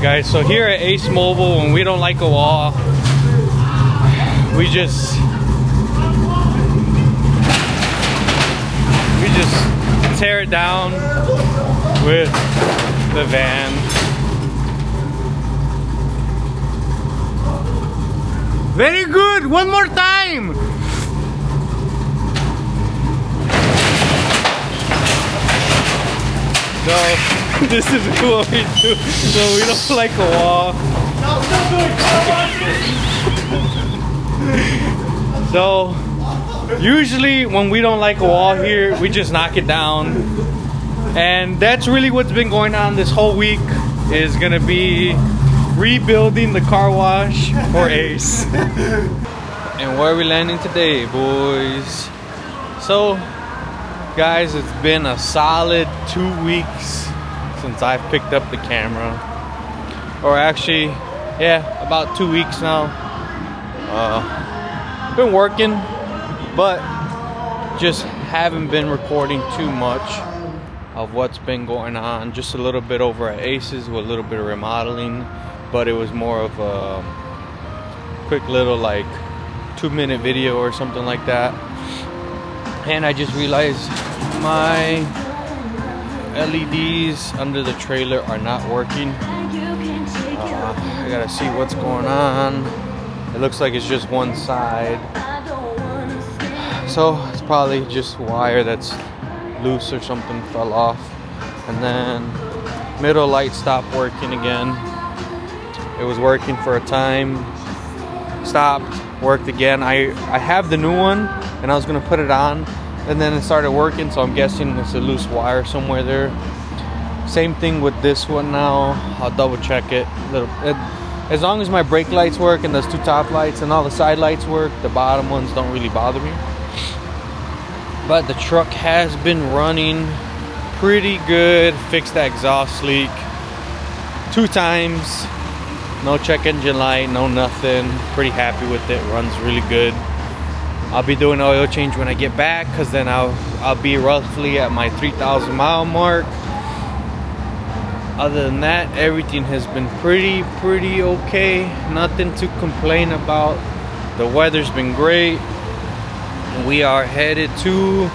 Guys, so here at Ace Mobile, when we don't like a wall, we just tear it down with the van. Very good, one more time. So this is what we do. So we don't like a wall. So usually when we don't like a wall here, we just knock it down. And that's really what's been going on this whole week, is gonna be rebuilding the car wash for Ace. And where are we landing today, boys? So guys, it's been a solid 2 weeks since I've picked up the camera. Or actually, yeah, about 2 weeks now. Been working, but just haven't been recording too much of what's been going on. Just a little bit over at Aces with a little bit of remodeling, but it was more of a quick little like 2-minute video or something like that. And I just realized my LEDs under the trailer are not working. I gotta see what's going on. It looks like it's just one side, so it's probably just wire that's loose or something fell off. And then middle light stopped working again. It was working for a time, stopped, worked again. I have the new one and I was gonna put it on, and then it started working, so I'm guessing it's a loose wire somewhere there. Same thing with this one now. I'll double check it. As long as my brake lights work and those two top lights and all the side lights work, the bottom ones don't really bother me. But the truck has been running pretty good. Fixed the exhaust leak 2 times. No check engine light, no nothing. Pretty happy with it. Runs really good. I'll be doing oil change when I get back, because then I'll be roughly at my 3,000 mile mark. Other than that, everything has been pretty okay. Nothing to complain about. The weather's been great. We are headed to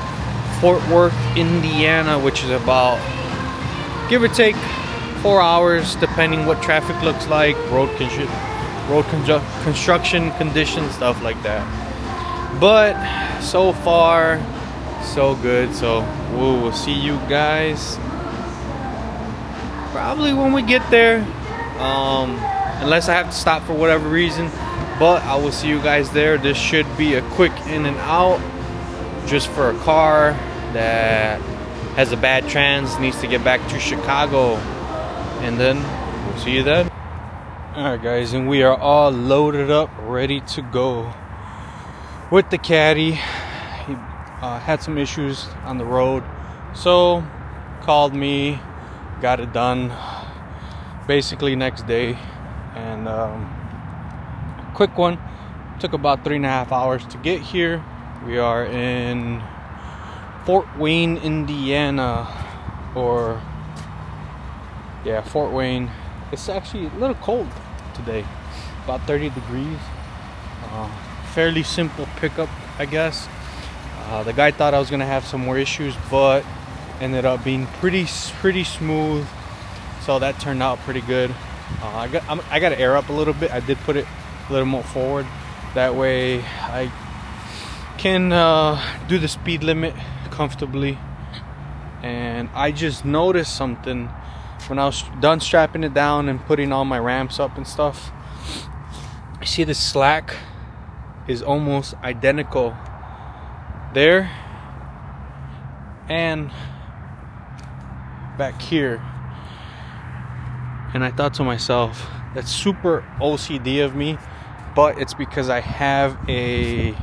Fort Worth, Indiana, which is about, give or take, 4 hours, depending what traffic looks like, road construction conditions, stuff like that. But so far, so good. So we'll see you guys probably when we get there, unless I have to stop for whatever reason. But I will see you guys there. This should be a quick in and out, just for a car that has a bad trans, needs to get back to Chicago, and then we'll see you then. Alright guys, and we are all loaded up, ready to go with the caddy. He had some issues on the road, so called me, got it done basically next day. And quick one, took about 3.5 hours to get here. We are in Fort Wayne, Indiana, or yeah, Fort Wayne. It's actually a little cold today, about 30 degrees. Fairly simple pickup, I guess. The guy thought I was gonna have some more issues, but ended up being pretty smooth, so that turned out pretty good. I got to air up a little bit. I did put it a little more forward, that way I can do the speed limit comfortably. And I just noticed something when I was done strapping it down and putting all my ramps up and stuff. I see the slack is almost identical there and back here. And I thought to myself, that's super OCD of me, but it's because I have a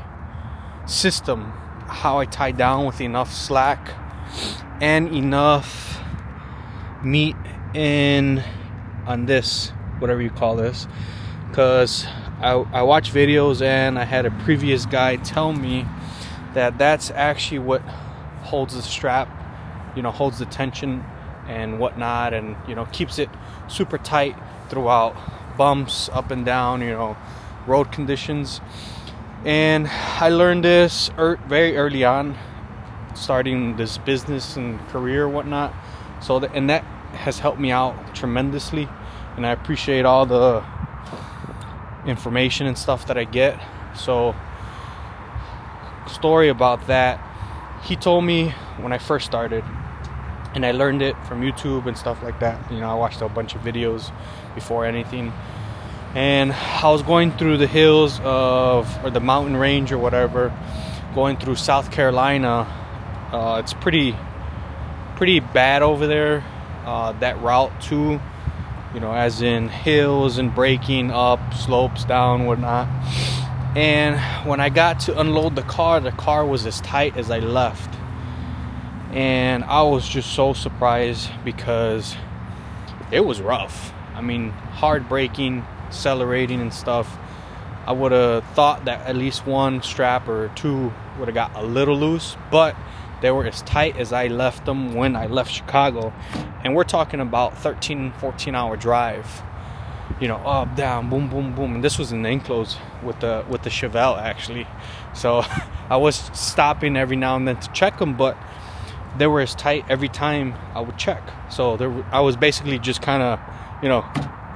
system how I tie down with enough slack and enough meat in on this, whatever you call this, because I watch videos and I had a previous guy tell me that that's actually what holds the strap, you know, holds the tension and whatnot, and you know, keeps it super tight throughout bumps, up and down, you know, road conditions. And I learned this very early on, starting this business and career and whatnot. So and that has helped me out tremendously, and I appreciate all the information and stuff that I get. So, story about that, he told me when I first started, and I learned it from YouTube and stuff like that. You know, I watched a bunch of videos before anything, and I was going through the hills or the mountain range or whatever, going through South Carolina. It's pretty bad over there, that route too, you know, as in hills and braking up, slopes down, whatnot. And when I got to unload the car was as tight as I left, and I was just so surprised because it was rough. I mean, hard braking, accelerating and stuff. I would have thought that at least one strap or two would have got a little loose, but they were as tight as I left them when I left Chicago. And we're talking about 13-14 hour drive, you know, up, down, boom, boom, boom. And this was in the enclosed with the Chevelle, actually. So I was stopping every now and then to check them, but they were as tight every time I would check. So I was basically just kind of, you know,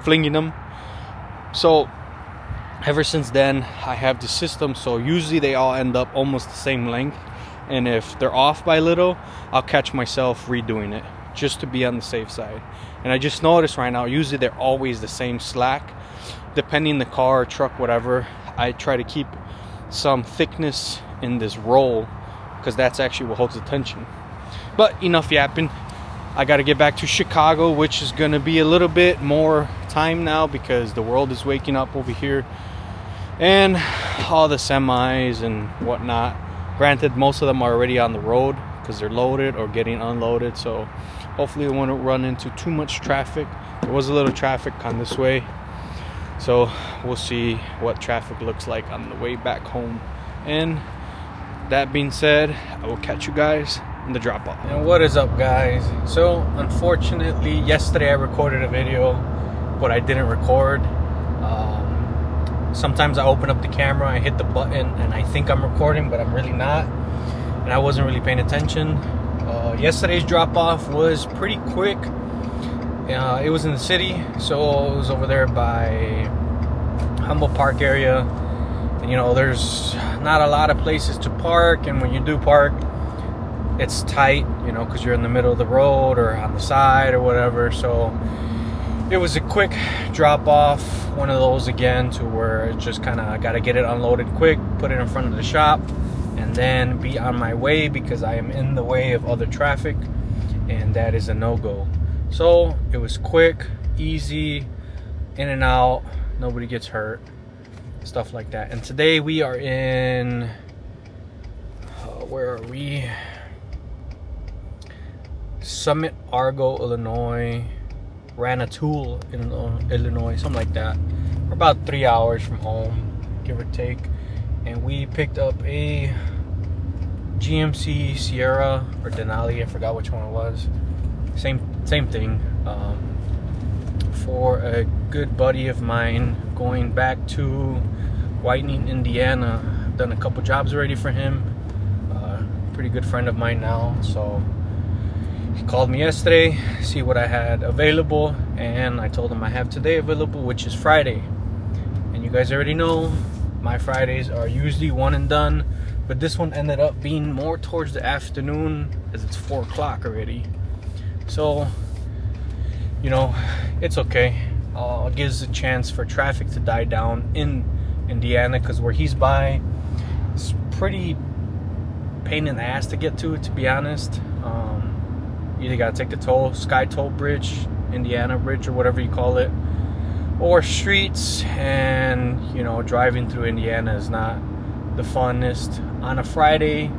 flinging them. So ever since then, I have the system. So usually they all end up almost the same length. And if they're off by a little, I'll catch myself redoing it just to be on the safe side. And I just noticed right now, usually they're always the same slack. Depending the car or truck, whatever, I try to keep some thickness in this roll, because that's actually what holds the tension. But enough yapping. I got to get back to Chicago, which is going to be a little bit more time now because the world is waking up over here. And all the semis and whatnot. Granted, most of them are already on the road because they're loaded or getting unloaded. So hopefully we won't run into too much traffic. There was a little traffic on this way. So we'll see what traffic looks like on the way back home. And that being said, I will catch you guys in the drop off. And what is up, guys? So unfortunately, yesterday I recorded a video, but I didn't record. Sometimes I open up the camera, I hit the button, and I think I'm recording, but I'm really not. And I wasn't really paying attention. Yesterday's drop-off was pretty quick. It was in the city, so it was over there by Humboldt Park area. And, you know, there's not a lot of places to park, and when you do park, it's tight, you know, because you're in the middle of the road or on the side or whatever. So it was a quick drop off, one of those again, to where it just kind of got to get it unloaded quick, put it in front of the shop, and then be on my way because I am in the way of other traffic, and that is a no-go. So it was quick, easy, in and out, nobody gets hurt, stuff like that. And today we are in, where are we? Summit, Argo, Illinois. Rantoul, Illinois, something like that. We're about 3 hours from home, give or take. And we picked up a GMC Sierra or Denali, I forgot which one it was. Same thing. For a good buddy of mine, going back to Whitening, Indiana. I've done a couple jobs already for him. Pretty good friend of mine now, so he called me yesterday, see what I had available, and I told him I have today available, which is Friday. And you guys already know, my Fridays are usually one and done, but this one ended up being more towards the afternoon as it's 4 o'clock already. So, you know, it's okay. It gives a chance for traffic to die down in Indiana, because where he's by, it's pretty pain in the ass to get to be honest. You either gotta take the Sky Toll Bridge, Indiana Bridge, or whatever you call it, or streets, and you know, driving through Indiana is not the funnest. On a Friday,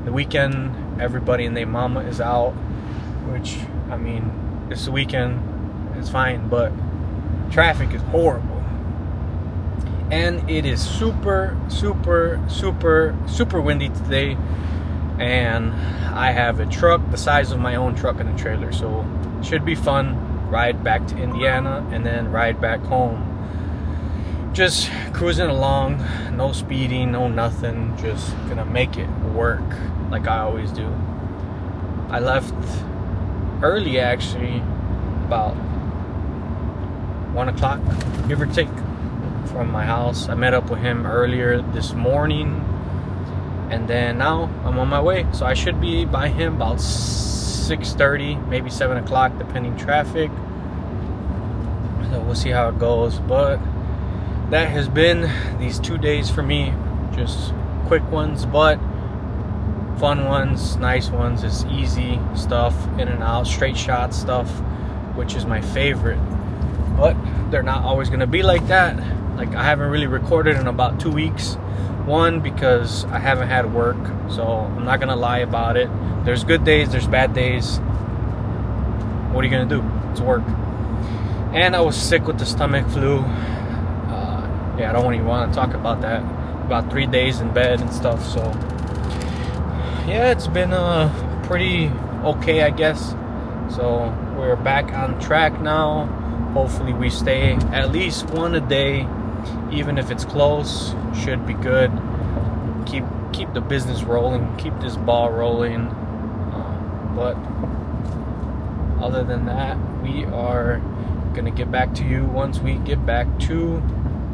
the weekend, everybody and their mama is out, which, I mean, it's the weekend, it's fine, but traffic is horrible. And it is super windy today. And I have a truck the size of my own truck and a trailer, so it should be fun. ride back to Indiana, and then ride back home. Just cruising along, no speeding, no nothing, just gonna make it work like I always do. I left early, actually, about 1 o'clock, give or take, from my house. I met up with him earlier this morning, and then now I'm on my way. So I should be by him about 6:30, maybe 7 o'clock, depending traffic. So we'll see how it goes. But that has been these 2 days for me. Just quick ones, but fun ones, nice ones. It's easy stuff, in and out, straight shot stuff, which is my favorite. But they're not always gonna be like that. Like, I haven't really recorded in about 2 weeks. One, because I haven't had work, so I'm not gonna lie about it. There's good days, there's bad days. What are you gonna do? It's work. And I was sick with the stomach flu. Yeah, I don't even want to talk about that. About 3 days in bed and stuff. So yeah, it's been pretty okay, I guess. So we're back on track now. Hopefully we stay at least one a day, even if it's close. Should be good. Keep the business rolling, keep this ball rolling. But other than that, we are gonna get back to you once we get back to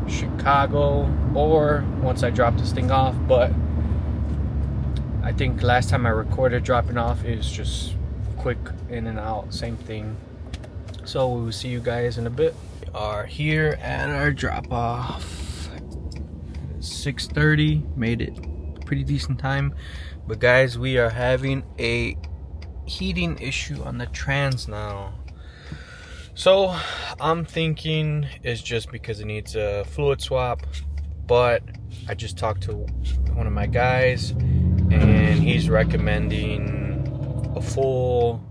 Chicago, or once I drop this thing off. But I think last time I recorded dropping off is just quick in and out, same thing. So we will see you guys in a bit. We are here at our drop off. 6:30, made it pretty decent time. But guys, we are having a heating issue on the trans now. So I'm thinking it's just because it needs a fluid swap, but I just talked to one of my guys and he's recommending a full,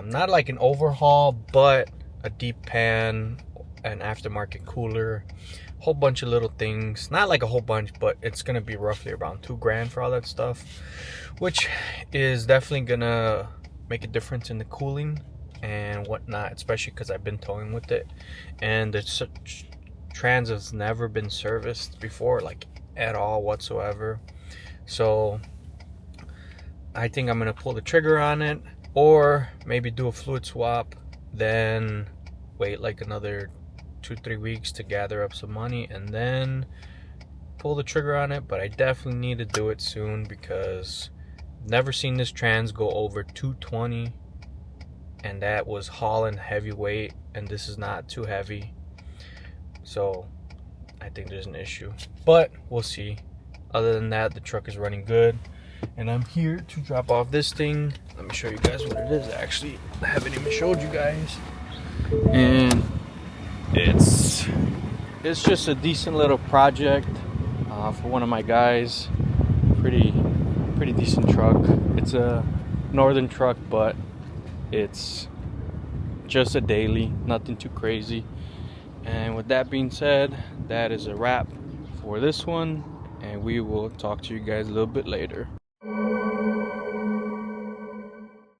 not like an overhaul, but a deep pan, an aftermarket cooler, a whole bunch of little things. Not like a whole bunch, but it's gonna be roughly around $2,000 for all that stuff, which is definitely gonna make a difference in the cooling and whatnot, especially because I've been towing with it, and the trans has never been serviced before, like at all whatsoever. So I think I'm gonna pull the trigger on it, or maybe do a fluid swap, then wait like another 2-3 weeks to gather up some money and then pull the trigger on it. But I definitely need to do it soon because I've never seen this trans go over 220, and that was hauling heavyweight, and this is not too heavy. So I think there's an issue, but we'll see. Other than that, the truck is running good, and I'm here to drop off this thing. Let me show you guys what it is. Actually, I haven't even showed you guys. And it's just a decent little project for one of my guys. Pretty decent truck. It's a northern truck, but it's just a daily, nothing too crazy. And with that being said, that is a wrap for this one, and we will talk to you guys a little bit later.